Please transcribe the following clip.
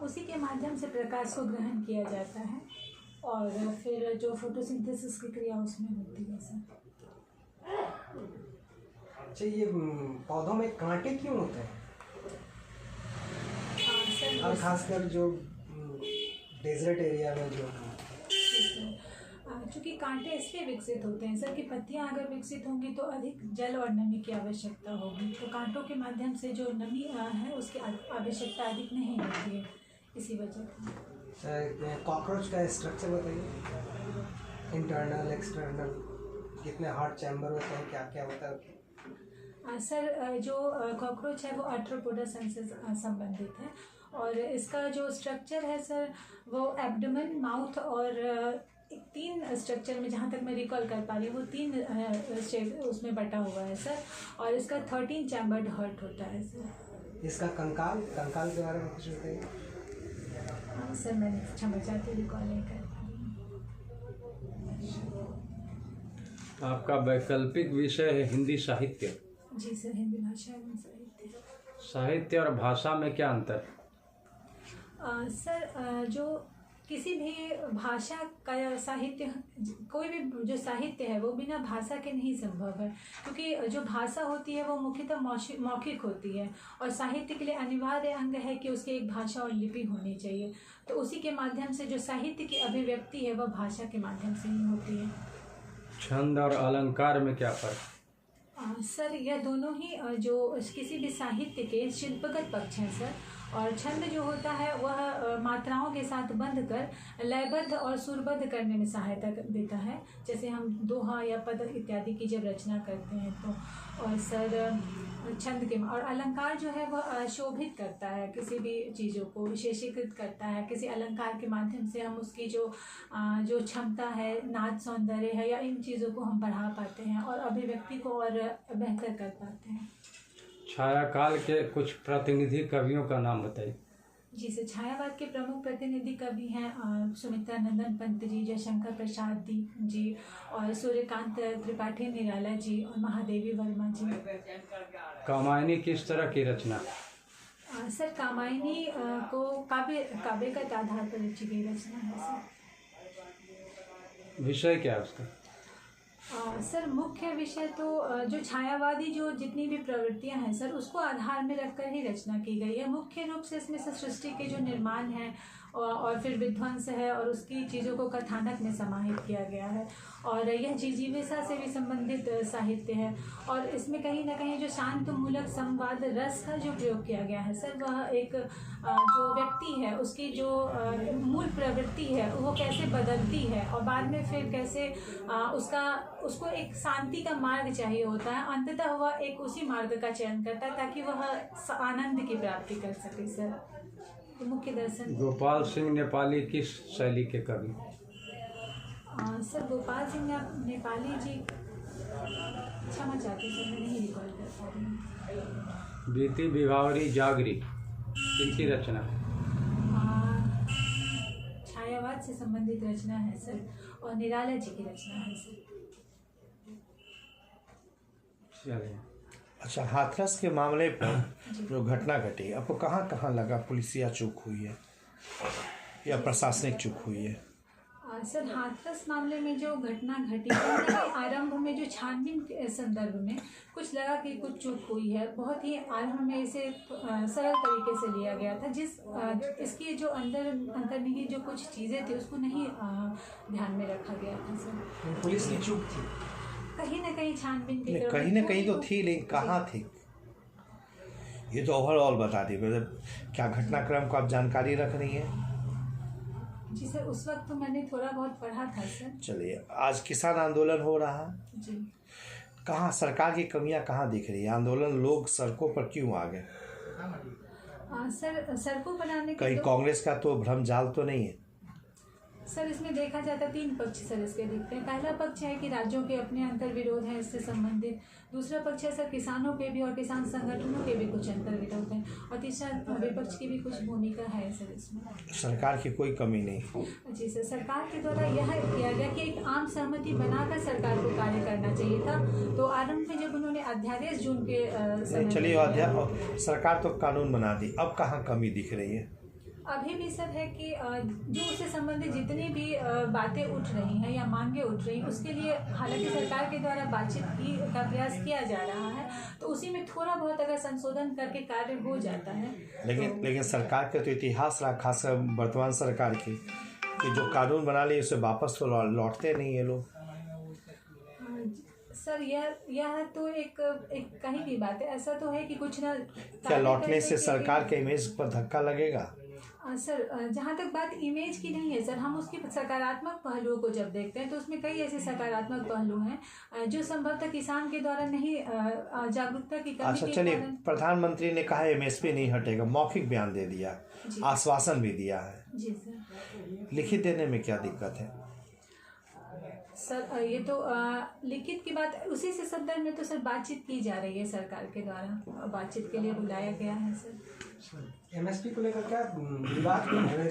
उसी के माध्यम से प्रकाश को ग्रहण किया जाता है और फिर जो फोटोसिंथेसिस की क्रिया उसमें होती है सर। अच्छा, ये पौधों में कांटे क्यों होते हैं? सर और खासकर जो डेजर्ट एरिया में जो क्योंकि कांटे इसलिए विकसित होते हैं सर कि पत्तियां अगर विकसित होंगी तो अधिक जल और नमी की आवश्यकता होगी, तो कांटों के माध्यम से जो नमी है उसकी आवश्यकता अधिक नहीं होती है, इसी वजह से। कॉकरोच का स्ट्रक्चर बताइए, इंटरनल एक्सटर्नल, कितने हार्ट चैम्बर होते हैं, क्या क्या होता है? सर जो कॉकरोच है वो आर्थ्रोपोडा से संबंधित है और इसका जो स्ट्रक्चर है सर वो एब्डोमेन, माउथ और 3 स्ट्रक्चर में, जहाँ तक मैं रिकॉल कर पा रही हूँ, वो 3 उसमें बटा हुआ है सर और इसका 13 चैम्बर्ड हार्ट होता है सर। इसका कंकाल के बारे में कुछ बताइए। सर मैंने क्षमा चाहती हूँ, रिकॉल नहीं कर पा रही हूँ। आपका वैकल्पिक विषय है हिंदी साहित्य। जी सर, हिंदी भाषा एवं साहित्य। साहित्य और भाषा में क्या अंतर? सर जो किसी भी भाषा का साहित्य, कोई भी जो साहित्य है वो बिना भाषा के नहीं संभव है, क्योंकि जो भाषा होती है वो मुख्यतः मौखिक होती है और साहित्य के लिए अनिवार्य अंग है कि उसकी एक भाषा और लिपि होनी चाहिए, तो उसी के माध्यम से जो साहित्य की अभिव्यक्ति है वह भाषा के माध्यम से ही होती है। छंद और अलंकार में क्या फर्क? सर यह दोनों ही जो किसी भी साहित्य के शिल्पगत पक्ष हैं सर, और छंद जो होता है वह मात्राओं के साथ बंध कर लयबद्ध और सुरबद्ध करने में सहायता देता है, जैसे हम दोहा या पद इत्यादि की जब रचना करते हैं तो। और सर छंद के और अलंकार जो है वह शोभित करता है, किसी भी चीज़ों को विशेषीकृत करता है, किसी अलंकार के माध्यम से हम उसकी जो क्षमता है, नाच सौंदर्य है या इन चीज़ों को हम बढ़ा पाते हैं और अभिव्यक्ति को और बेहतर कर पाते हैं। छाया काल के कुछ प्रतिनिधि कवियों का नाम बताइए। जी सर, छायावाद के प्रमुख प्रतिनिधि कवि हैं सुमित्रा नंदन पंत जी, जयशंकर प्रसाद जी और सूर्यकांत त्रिपाठी निराला जी और महादेवी वर्मा जी। कामायनी किस तरह की रचना? सर कामायनी को काव्य का आधार पर लिखी गई रचना है सर। विषय क्या है उसका? सर मुख्य विषय तो जो छायावादी जो जितनी भी प्रवृत्तियां हैं सर उसको आधार में रखकर ही रचना की गई है। मुख्य रूप से इसमें से सृष्टि के जो निर्माण है और फिर विध्वंस है और उसकी चीज़ों को कथानक में समाहित किया गया है और यह जिजीविषा से भी संबंधित साहित्य है और इसमें कहीं ना कहीं जो शांतमूलक संवाद रस का जो प्रयोग किया गया है सर, वह एक जो व्यक्ति है उसकी जो मूल प्रवृत्ति है वो कैसे बदलती है और बाद में फिर कैसे उसको एक शांति का मार्ग चाहिए होता है, अंततः वह एक उसी मार्ग का चयन करता है ताकि वह आनंद की प्राप्ति कर सके सर। तो मुख्य दर्शन। गोपाल सिंह नेपाली किस शैली के कवि? सर गोपाल सिंह नेपाली जी, क्षमा चाहती सर मैं नहीं रिकॉल कर पा रही हूँ। बीती विभावरी जागरी इनकी रचना? छायावाद से संबंधित रचना है सर और निराला जी की रचना है सर। चलिए। अच्छा, हाथरस के मामले पर जो घटना घटी, आपको कहाँ कहाँ लगा पुलिसिया चूक हुई है या प्रशासनिक चूक हुई है? सर हाथरस मामले में जो घटना घटी आरंभ में जो छानबीन के संदर्भ में कुछ लगा कि कुछ चूक हुई है, बहुत ही आरंभ में इसे सरल तरीके से लिया गया था, इसकी जो अंतर्निहित जो कुछ चीज़ें थी उसको नहीं ध्यान में रखा गया था सर। पुलिस की चूक थी कहीं ना कहीं छानबीन की कहीं ना कहीं तो थी, लेकिन कहाँ थी ये तो ओवरऑल बता दी। मतलब क्या घटनाक्रम को आप जानकारी रख रही हैं? जी सर, उस वक्त तो मैंने थोड़ा बहुत पढ़ा था सर। चलिए, आज किसान आंदोलन हो रहा है जी, कहाँ सरकार की कमियां कहाँ दिख रही है? आंदोलन लोग सड़कों पर क्यों आ गए? सर सड़कों बनाने के कहीं कांग्रेस का तो भ्रमजाल तो नहीं है? सर इसमें देखा जाता 3 पक्ष सर इसके दिखते हैं। पहला पक्ष है कि राज्यों के अपने अंतर विरोध हैं इससे संबंधित, दूसरा पक्ष है सर किसानों के भी और किसान संगठनों के भी कुछ अंतर विरोध हैं और तीसरा विपक्ष की भी कुछ भूमिका है सर इसमें। सरकार की कोई कमी नहीं? जी सर, सरकार के द्वारा यह किया गया कि एक आम सहमति बनाकर सरकार को कार्य करना चाहिए था, तो आरंभ में जब उन्होंने अध्यादेश जून के चलिए सरकार तो कानून बना दी, अब कहाँ कमी दिख रही है? अभी भी सर है कि जो उससे संबंधित जितनी भी बातें उठ रही हैं या मांगे उठ रही हैं, उसके लिए हालांकि सरकार के द्वारा बातचीत का प्रयास किया जा रहा है, तो उसी में थोड़ा बहुत अगर संशोधन करके कार्य हो जाता है। लेकिन सरकार का तो इतिहास रहा, खासकर वर्तमान सरकार की, कि जो कानून बना लिए उसे वापस तो लौटते नहीं ये लोग। सर यह तो एक कहीं भी बात है, ऐसा तो है कि कुछ ना क्या लौटने से सरकार के इमेज पर धक्का लगेगा? सर जहाँ तक बात इमेज की नहीं है सर, हम उसकी सकारात्मक पहलुओं को जब देखते हैं तो उसमें कई ऐसे सकारात्मक पहलू हैं जो संभवतः किसान के द्वारा नहीं जागरूकता की कमी अच्छा के चलिए, कारण। प्रधानमंत्री ने कहा एमएसपी नहीं हटेगा, मौखिक बयान दे दिया, आश्वासन भी दिया है, जी सर। लिखित देने में क्या दिक्कत है? सर ये तो लिखित की बात, उसी से संदर्भ में तो सर बातचीत की जा रही है सरकार के द्वारा, बातचीत के लिए बुलाया गया है सर। एमएसपी को लेकर क्या विवाद क्यों है?